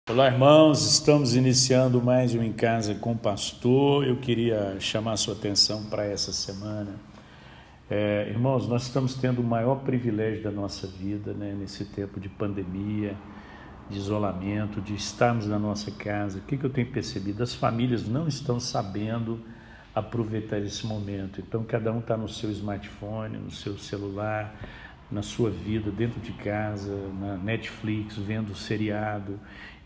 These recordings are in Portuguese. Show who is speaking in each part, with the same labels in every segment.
Speaker 1: Olá, irmãos, estamos iniciando mais um Em Casa com o Pastor. Eu queria chamar a sua atenção para essa semana. Irmãos, nós estamos tendo o maior privilégio da nossa vida, né, nesse tempo de pandemia, de isolamento, de estarmos na nossa casa. O que eu tenho percebido? As famílias não estão sabendo aproveitar esse momento. Então, cada um está no seu smartphone, no seu celular, na sua vida, dentro de casa, na Netflix, vendo seriado,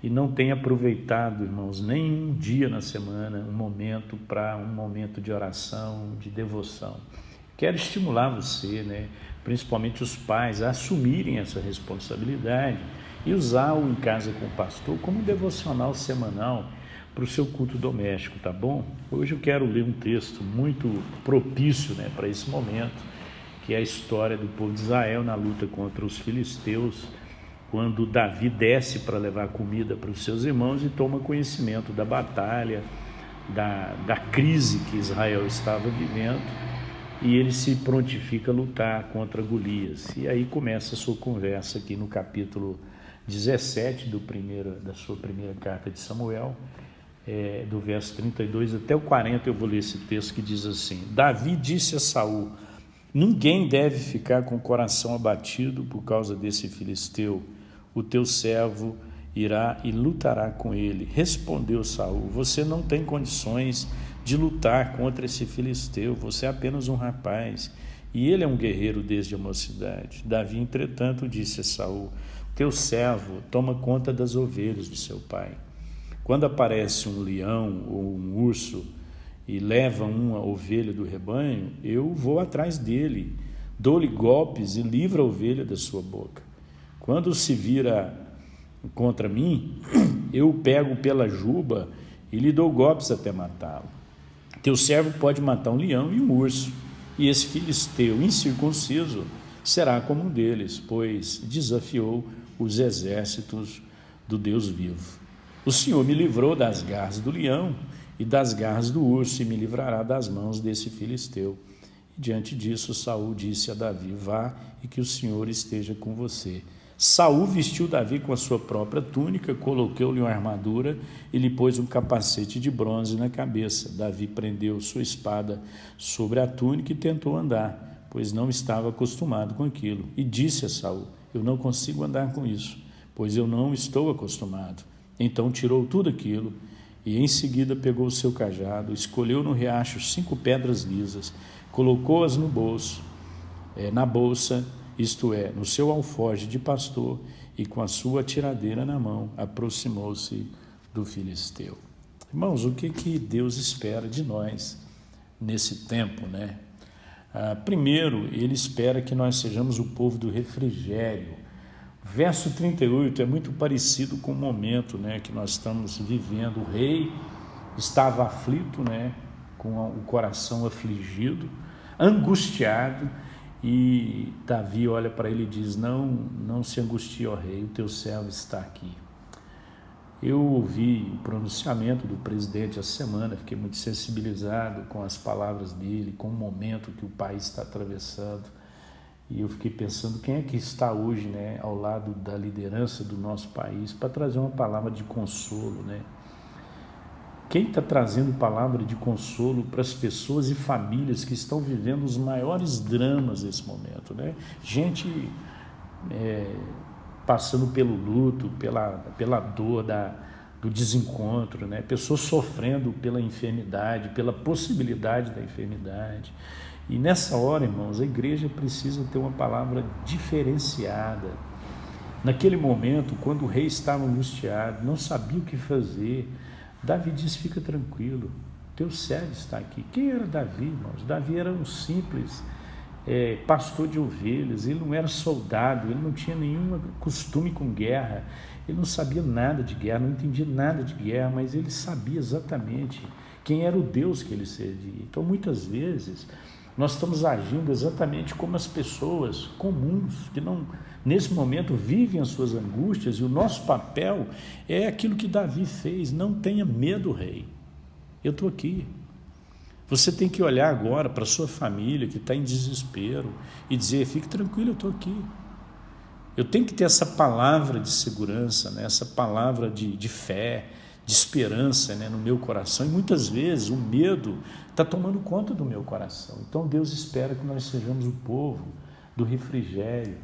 Speaker 1: e não tem aproveitado, irmãos, nem um dia na semana, um momento de oração, de devoção. Quero estimular você, né, principalmente os pais, a assumirem essa responsabilidade e usar o Em Casa com o Pastor como um devocional semanal para o seu culto doméstico, tá bom? Hoje eu quero ler um texto muito propício, né, para esse momento, que é a história do povo de Israel na luta contra os filisteus, quando Davi desce para levar comida para os seus irmãos e toma conhecimento da batalha, da crise que Israel estava vivendo, e ele se prontifica a lutar contra Golias. E aí começa a sua conversa aqui no capítulo 17 da sua primeira carta de Samuel, do verso 32 até o 40, eu vou ler esse texto que diz assim: Davi disse a Saul: ninguém deve ficar com o coração abatido por causa desse filisteu. O teu servo irá e lutará com ele. Respondeu Saul: você não tem condições de lutar contra esse filisteu. Você é apenas um rapaz, e ele é um guerreiro desde a mocidade. Davi, entretanto, disse a Saul: teu servo toma conta das ovelhas de seu pai. Quando aparece um leão ou um urso e leva uma ovelha do rebanho, eu vou atrás dele, dou-lhe golpes e livro a ovelha da sua boca. Quando se vira contra mim, eu o pego pela juba e lhe dou golpes até matá-lo. Teu servo pode matar um leão e um urso, e esse filisteu incircunciso será como um deles, pois desafiou os exércitos do Deus vivo. O Senhor me livrou das garras do leão e das garras do urso, e me livrará das mãos desse filisteu. E diante disso, Saul disse a Davi: vá, e que o Senhor esteja com você. Saul vestiu Davi com a sua própria túnica, colocou-lhe uma armadura e lhe pôs um capacete de bronze na cabeça. Davi prendeu sua espada sobre a túnica e tentou andar, pois não estava acostumado com aquilo. E disse a Saul: eu não consigo andar com isso, pois eu não estou acostumado. Então tirou tudo aquilo e em seguida pegou o seu cajado, escolheu no riacho 5 pedras lisas, colocou-as no bolso, na bolsa, isto é, no seu alforje de pastor, e com a sua tiradeira na mão, aproximou-se do filisteu. Irmãos, o que Deus espera de nós nesse tempo, né? Primeiro, Ele espera que nós sejamos o povo do refrigério. Verso 38 é muito parecido com o momento, né, que nós estamos vivendo. O rei estava aflito, né, com o coração afligido, angustiado, e Davi olha para ele e diz: não se angustie, ó rei, o teu servo está aqui. Eu ouvi o pronunciamento do presidente essa semana, fiquei muito sensibilizado com as palavras dele, com o momento que o país está atravessando. E eu fiquei pensando, quem é que está hoje, né, ao lado da liderança do nosso país para trazer uma palavra de consolo, né? Quem está trazendo palavra de consolo para as pessoas e famílias que estão vivendo os maiores dramas nesse momento, né? Gente passando pelo luto, pela dor do desencontro, né? Pessoas sofrendo pela enfermidade, pela possibilidade da enfermidade. E nessa hora, irmãos, a igreja precisa ter uma palavra diferenciada. Naquele momento, quando o rei estava angustiado, não sabia o que fazer, Davi disse: fica tranquilo, teu servo está aqui. Quem era Davi, irmãos? Davi era um simples pastor de ovelhas, ele não era soldado, ele não tinha nenhum costume com guerra, ele não sabia nada de guerra, não entendia nada de guerra, mas ele sabia exatamente quem era o Deus que ele servia. Então, muitas vezes, nós estamos agindo exatamente como as pessoas comuns, que não, nesse momento, vivem as suas angústias, e o nosso papel é aquilo que Davi fez: não tenha medo, rei, eu estou aqui. Você tem que olhar agora para a sua família que está em desespero e dizer: fique tranquilo, eu estou aqui. Eu tenho que ter essa palavra de segurança, né? Essa palavra de fé, de esperança, né? No meu coração. E muitas vezes o medo está tomando conta do meu coração. Então Deus espera que nós sejamos o povo do refrigério.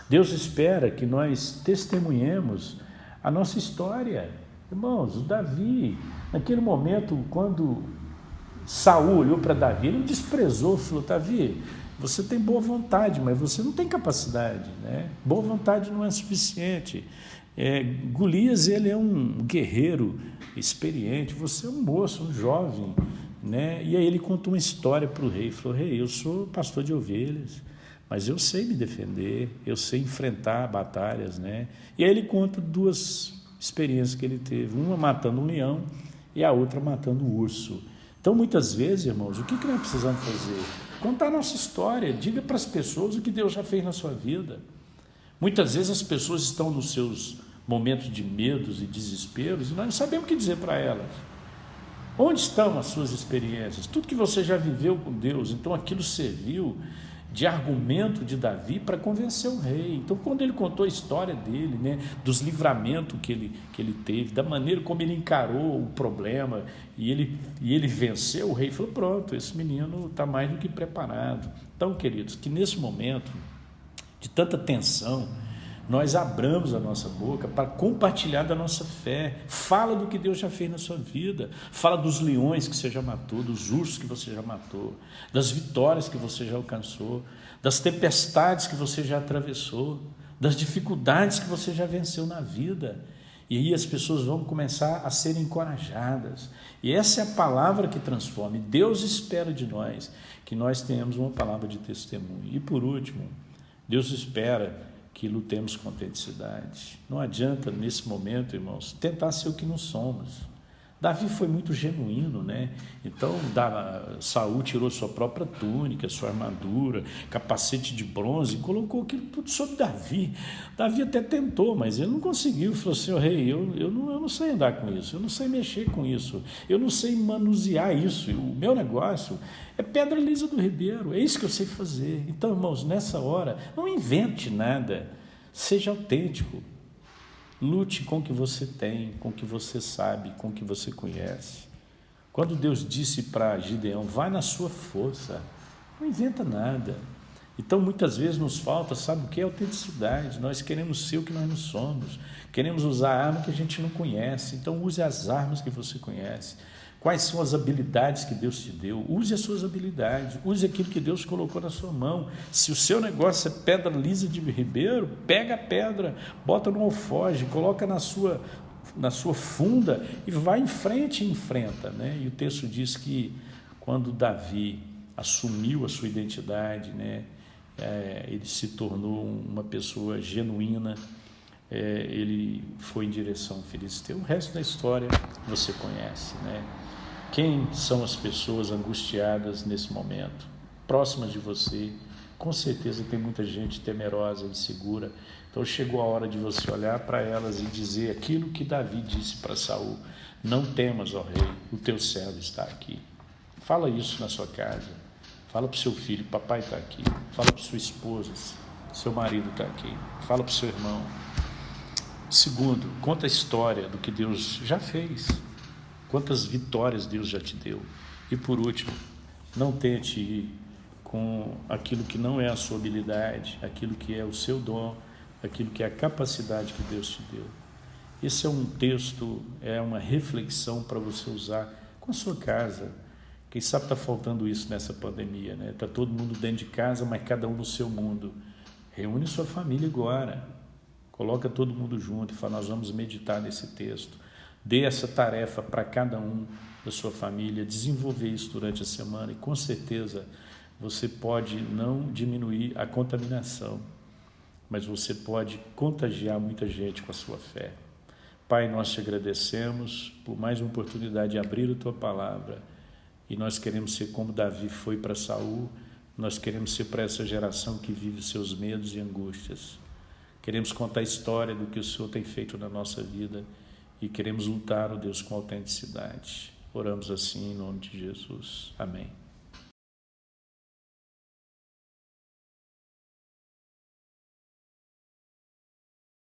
Speaker 1: Deus espera que nós testemunhemos a nossa história. Irmãos, o Davi, naquele momento, quando Saul olhou para Davi, ele o desprezou, falou: Davi, você tem boa vontade, mas você não tem capacidade, né? Boa vontade não é suficiente. Golias, ele é um guerreiro experiente, você é um moço, um jovem, né? E aí ele contou uma história para o rei, falou: rei, eu sou pastor de ovelhas, mas eu sei me defender, eu sei enfrentar batalhas, né? E aí ele conta duas experiências que ele teve, uma matando um leão e a outra matando um urso. Então, muitas vezes, irmãos, o que nós precisamos fazer? Contar a nossa história, diga para as pessoas o que Deus já fez na sua vida. Muitas vezes as pessoas estão nos seus momentos de medos e desesperos e nós não sabemos o que dizer para elas. Onde estão as suas experiências? Tudo que você já viveu com Deus, então aquilo serviu de argumento de Davi para convencer o rei. Então, quando ele contou a história dele, né, dos livramentos que ele teve, da maneira como ele encarou o problema, e ele venceu, o rei falou: pronto, esse menino está mais do que preparado. Então, queridos, que nesse momento de tanta tensão, nós abramos a nossa boca para compartilhar da nossa fé. Fala do que Deus já fez na sua vida. Fala dos leões que você já matou, dos ursos que você já matou, das vitórias que você já alcançou, das tempestades que você já atravessou, das dificuldades que você já venceu na vida. E aí as pessoas vão começar a ser encorajadas. E essa é a palavra que transforma. E Deus espera de nós que nós tenhamos uma palavra de testemunho. E por último, Deus espera que lutemos com autenticidade. Não adianta, nesse momento, irmãos, tentar ser o que não somos. Davi foi muito genuíno, né? Então, Saul tirou sua própria túnica, sua armadura, capacete de bronze, e colocou aquilo tudo sobre Davi. Davi até tentou, mas ele não conseguiu. Falou assim: rei, eu não sei andar com isso, eu não sei mexer com isso, eu não sei manusear isso. O meu negócio é pedra lisa do ribeiro, é isso que eu sei fazer. Então, irmãos, nessa hora, não invente nada, seja autêntico. Lute com o que você tem, com o que você sabe, com o que você conhece. Quando Deus disse para Gideão: vai na sua força, não inventa nada. Então, muitas vezes nos falta, sabe o que é autenticidade? Nós queremos ser o que nós não somos, queremos usar a arma que a gente não conhece. Então, use as armas que você conhece. Quais são as habilidades que Deus te deu? Use as suas habilidades, use aquilo que Deus colocou na sua mão. Se o seu negócio é pedra lisa de ribeiro, pega a pedra, bota no alforje, coloca na sua funda e vai em frente e enfrenta, né? E o texto diz que quando Davi assumiu a sua identidade, né, ele se tornou uma pessoa genuína, ele foi em direção ao filisteu. O resto da história você conhece, né? Quem são as pessoas angustiadas nesse momento? Próximas de você? Com certeza tem muita gente temerosa, insegura. Então chegou a hora de você olhar para elas e dizer aquilo que Davi disse para Saul: não temas, ó rei, o teu servo está aqui. Fala isso na sua casa. Fala para o seu filho: papai está aqui. Fala para sua esposa: seu marido está aqui. Fala para o seu irmão. Segundo, conta a história do que Deus já fez. Quantas vitórias Deus já te deu. E por último, não tente ir com aquilo que não é a sua habilidade, aquilo que é o seu dom, aquilo que é a capacidade que Deus te deu. Esse é um texto, é uma reflexão para você usar com a sua casa. Quem sabe está faltando isso nessa pandemia, né? Está todo mundo dentro de casa, mas cada um no seu mundo. Reúne sua família agora. Coloca todo mundo junto e fala: nós vamos meditar nesse texto. Dê essa tarefa para cada um da sua família, desenvolver isso durante a semana e com certeza você pode não diminuir a contaminação, mas você pode contagiar muita gente com a sua fé. Pai, nós te agradecemos por mais uma oportunidade de abrir a tua palavra e nós queremos ser como Davi foi para Saul, nós queremos ser para essa geração que vive seus medos e angústias. Queremos contar a história do que o Senhor tem feito na nossa vida e queremos lutar, ó Deus, com autenticidade. Oramos assim em nome de Jesus. Amém.